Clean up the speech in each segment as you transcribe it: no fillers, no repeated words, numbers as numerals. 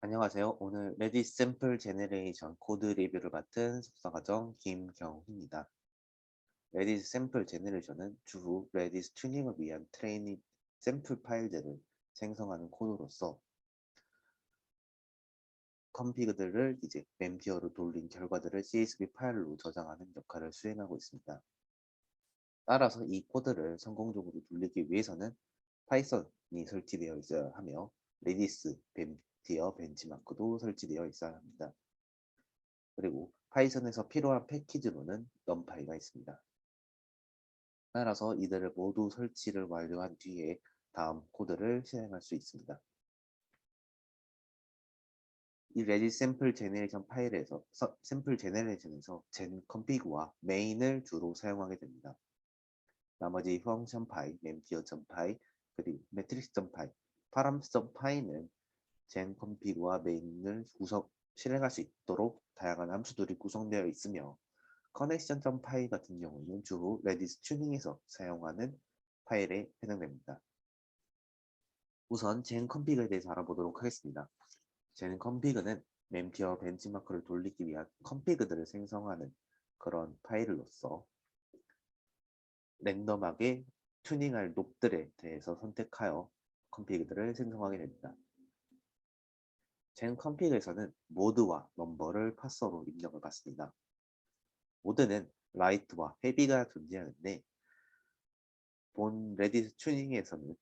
안녕하세요. 오늘 레디스 샘플 제네레이션 코드 리뷰를 맡은 석사과정 김경훈입니다. 레디스 샘플 제네레이션은 주로 레디스 튜닝을 위한 트레이닝 샘플 파일들을 생성하는 코드로서 컴피그들을 이제 멤티어로 돌린 결과들을 CSV 파일로 저장하는 역할을 수행하고 있습니다. 따라서 이 코드를 성공적으로 돌리기 위해서는 파이썬이 설치되어 있어야 하며 레디스 멤티어 벤치마크도 설치되어 있어야 합니다. 그리고 파이썬에서 필요한 패키지로는 numPy가 있습니다. 따라서 이들을 모두 설치를 완료한 뒤에 다음 코드를 실행할 수 있습니다. 이 레디 샘플 제네레이션 파일에서 샘플 제네레이션에서 genconfig와 main을 주로 사용하게 됩니다. 나머지 function.py, memtier.py, 그리고 matrix.py, params.py는 genconfig와 main을 실행할 수 있도록 다양한 함수들이 구성되어 있으며 커넥션.py 같은 경우는 주로 레디스 튜닝에서 사용하는 파일에 해당됩니다. 우선 genconfig에 대해서 알아보도록 하겠습니다. genconfig는 멤티어 벤치마크를 돌리기 위한 컨피그들을 생성하는 그런 파일로서 랜덤하게 튜닝할 롭들에 대해서 선택하여 컨피그들을 생성하게 됩니다. genconfig에서는 모드와 넘버를 파서로 입력을 받습니다. 모드는 라이트와 헤비가 존재하는데 본 레디스 튜닝에서는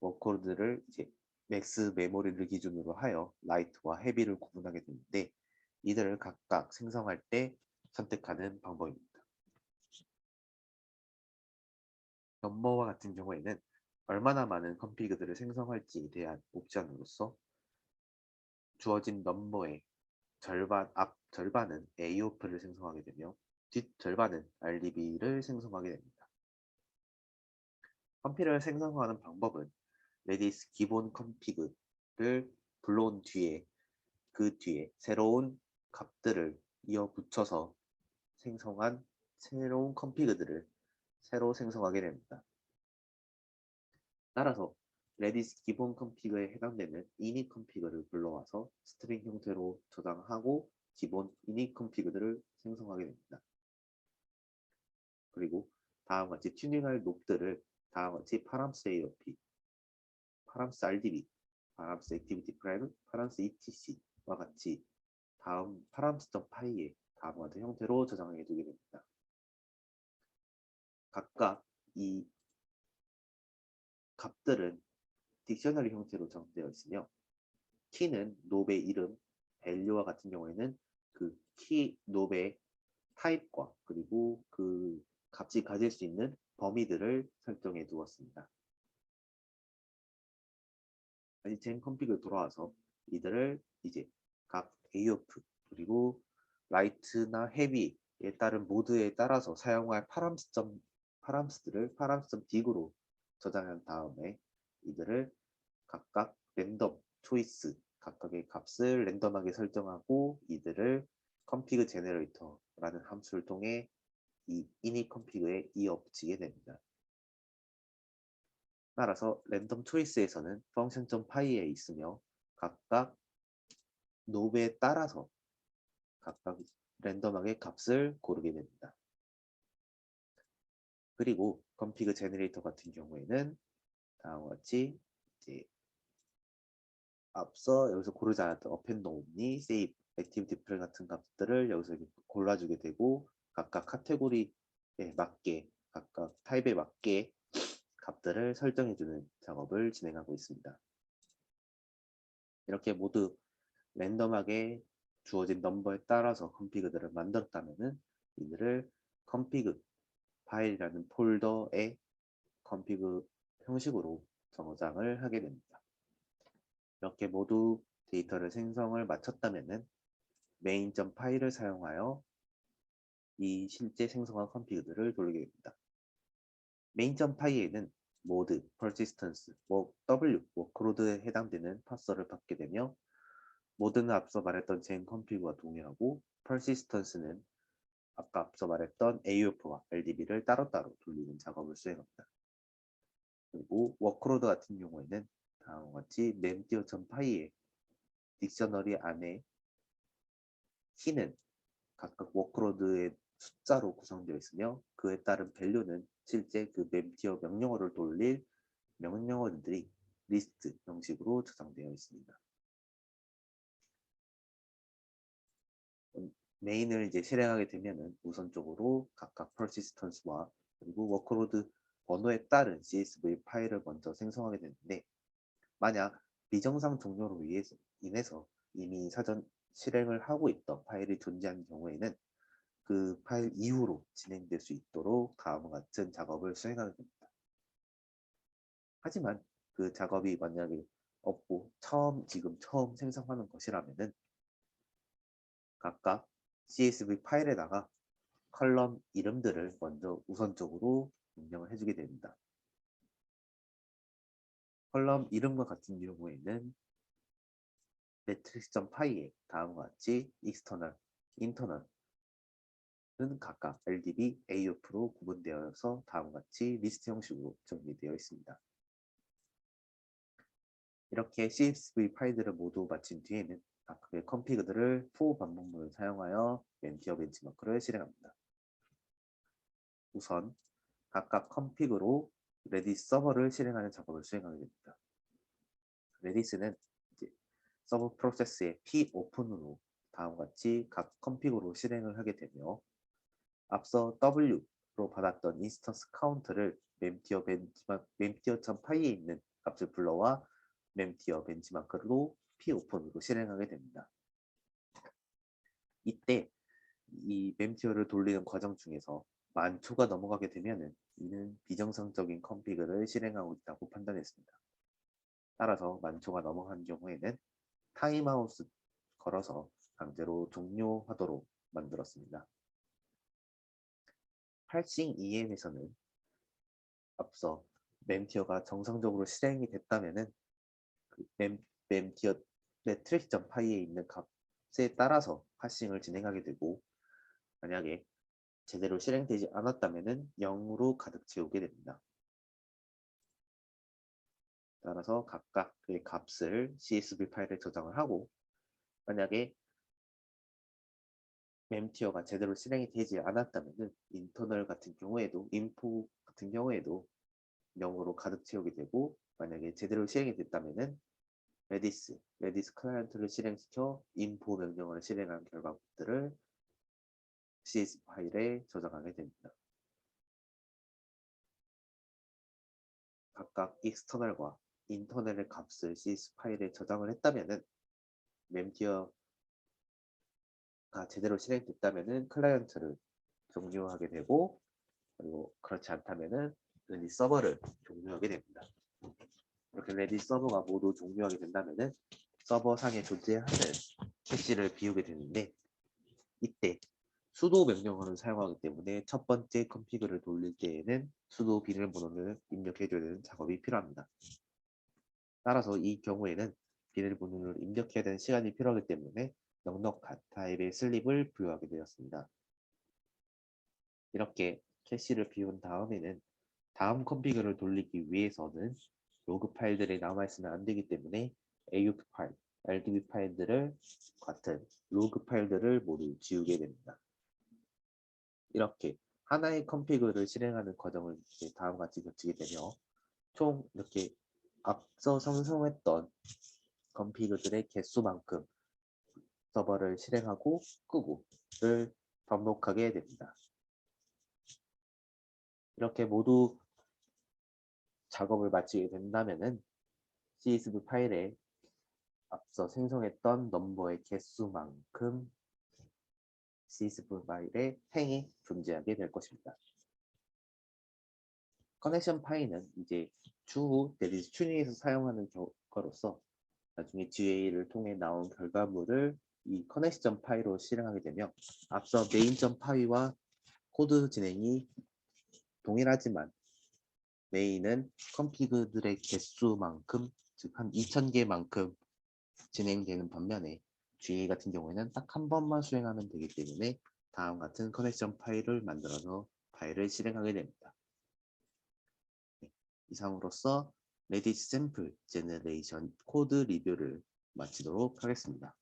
워코드를 이제 맥스 메모리를 기준으로 하여 라이트와 헤비를 구분하게 되는데 이들을 각각 생성할 때 선택하는 방법입니다. 넘버와 같은 경우에는 얼마나 많은 컨피그들을 생성할지에 대한 옵션으로서 주어진 넘버의 앞 절반은 AOP를 생성하게 되며 뒷 절반은 RDB를 생성하게 됩니다. 컨피그를 생성하는 방법은 레디스 기본 컨피그를 불러온 뒤에 그 뒤에 새로운 값들을 이어 붙여서 생성한 새로운 컨피그들을 새로 생성하게 됩니다. 따라서 레디스 기본 컨피그에 해당되는 init 컨피그를 불러와서 스트링 형태로 저장하고 기본 init 컨피그들을 생성하게 됩니다. 그리고 다음과 같이 튜닝할 롭들을 다음과 같이 params AOP, params RDB, params activity prime, params etc와 같이 다음 params.py에 다음과 같은 형태로 저장해 두게 됩니다. 각각 이 값들은 딕셔너리 형태로 정되어 있으며 키는 롭의 이름, value와 같은 경우에는 그 키 롭의 타입과 그리고 그 값이 가질 수 있는 범위들을 설정해 두었습니다. 다시 젠 컴픽을 돌아와서 이들을 이제 각 AOF 그리고 라이트나 헤비에 따른 모드에 따라서 사용할 파람스들을 파람스.dig으로 저장한 다음에 이들을 각각 랜덤 초이스 각각의 값을 랜덤하게 설정하고 이들을 config generator라는 함수를 통해 이 init config에 이어 붙이게 됩니다. 따라서 랜덤 초이스에서는 function.py에 있으며 각각 노브에 따라서 각각 랜덤하게 값을 고르게 됩니다. 그리고 config generator 같은 경우에는 다음과 같이 이제 앞서 여기서 고르지 않았던 append only, save, activity pre 같은 값들을 여기서 골라주게 되고 각각 카테고리에 맞게 각각 타입에 맞게 값들을 설정해주는 작업을 진행하고 있습니다. 이렇게 모두 랜덤하게 주어진 넘버에 따라서 컨피그들을 만들었다면 이들을 컨피그 파일이라는 폴더에 컨피그 형식으로 저장을 하게 됩니다. 이렇게 모두 데이터를 생성을 마쳤다면 main.py를 사용하여 이 실제 생성한 컨피그들을 돌리게 됩니다. main.py에는 모드, persistence, W, 워크로드에 해당되는 파서를 받게 되며 모드는 앞서 말했던 젠 컨피그와 동일하고 persistence는 아까 앞서 말했던 AOF와 RDB를 따로따로 돌리는 작업을 수행합니다. 그리고 워크로드 같은 경우에는 다음과 같이 memtier.py에 딕셔너리 안에 키는 각각 워크로드의 숫자로 구성되어 있으며 그에 따른 밸류는 실제 그 멤티어 명령어를 돌릴 명령어들이 리스트 형식으로 저장되어 있습니다. 메인을 이제 실행하게 되면은 우선적으로 각각 퍼시스턴스와 그리고 워크로드 번호에 따른 CSV 파일을 먼저 생성하게 되는데 만약 비정상 종료로 인해서 이미 사전 실행을 하고 있던 파일이 존재하는 경우에는 그 파일 이후로 진행될 수 있도록 다음과 같은 작업을 수행하게 됩니다. 하지만 그 작업이 만약에 없고 지금 처음 생성하는 것이라면은 각각 CSV 파일에다가 컬럼 이름들을 먼저 우선적으로 입력을 해주게 됩니다. 컬럼 이름과 같은 경우에는 matrix.py에 다음과 같이 external, internal은 각각 LDB, AUF로 구분되어서 다음과 같이 리스트 형식으로 정리되어 있습니다. 이렇게 CSV 파일들을 모두 마친 뒤에는 각각의 컴피그들을 for 반복문을 사용하여 멘티어 벤치마크를 실행합니다. 우선 각각 컴픽으로 레디스 서버를 실행하는 작업을 수행하게 됩니다. 레디스는 이제 서버 프로세스의 p 오픈으로 다음과 같이 각 컴픽으로 실행을 하게 되며 앞서 w로 받았던 인스턴스 카운트를 memtier.py에 있는 값을 불러와 memtier 벤치마크로 p 오픈으로 실행하게 됩니다. 이때 이 memtier를 돌리는 과정 중에서 만초가 넘어가게 되면은 이는 비정상적인 컴피그를 실행하고 있다고 판단했습니다. 따라서 만초가 넘어간 경우에는 타임아웃을 걸어서 강제로 종료하도록 만들었습니다. 팔싱 EM에서는 앞서 memtier가 정상적으로 실행이 됐다면은 그 memtier metric.py에 있는 값에 따라서 파싱을 진행하게 되고 만약에 제대로 실행되지 않았다면 0으로 가득 채우게 됩니다. 따라서 각각의 값을 CSV 파일에 저장을 하고 만약에 memtier가 제대로 실행이 되지 않았다면 인터널 같은 경우에도 인포 같은 경우에도 0으로 가득 채우게 되고 만약에 제대로 실행이 됐다면 레디스 클라이언트를 실행시켜 인포 명령어를 실행한 결과물들을 CS 파일에 저장하게 됩니다. 각각 익스터널과 인터널의 값을 CS 파일에 저장을 했다면 memtier가 제대로 실행됐다면 클라이언트를 종료하게 되고 그리고 그렇지 않다면 레디 서버를 종료하게 됩니다. 이렇게 레디 서버가 모두 종료하게 된다면 서버 상에 존재하는 캐시를 비우게 되는데 이때 수도 명령어를 사용하기 때문에 첫 번째 컴피그를 돌릴 때에는 수도 비밀번호를 입력해줘야 되는 작업이 필요합니다. 따라서 이 경우에는 비밀번호를 입력해야 되는 시간이 필요하기 때문에 넉넉한 타입의 슬립을 부여하게 되었습니다. 이렇게 캐시를 비운 다음에는 다음 컴피그를 돌리기 위해서는 로그 파일들이 남아있으면 안 되기 때문에 AUF 파일, RDB 파일들을 같은 로그 파일들을 모두 지우게 됩니다. 이렇게 하나의 컴피그를 실행하는 과정을 다음과 같이 거치게 되며 총 이렇게 앞서 생성했던 컴피그들의 개수만큼 서버를 실행하고 끄고를 반복하게 됩니다. 이렇게 모두 작업을 마치게 된다면은 CSV 파일에 앞서 생성했던 넘버의 개수만큼 CSV 파일에 행이 존재하게 될 것입니다. 커넥션 파일은 이제 추후 레디스 튜닝에서 사용하는 거로서 나중에 GA를 통해 나온 결과물을 이 커넥션 파일로 실행하게 되며 앞서 main.py와 코드 진행이 동일하지만 메인은 컴피그들의 개수만큼 즉 한 2000개만큼 진행되는 반면에 GA 같은 경우에는 딱 한 번만 수행하면 되기 때문에 다음 같은 커넥션 파일을 만들어서 파일을 실행하게 됩니다. 네, 이상으로써 레디스 샘플 제너레이션 코드 리뷰를 마치도록 하겠습니다.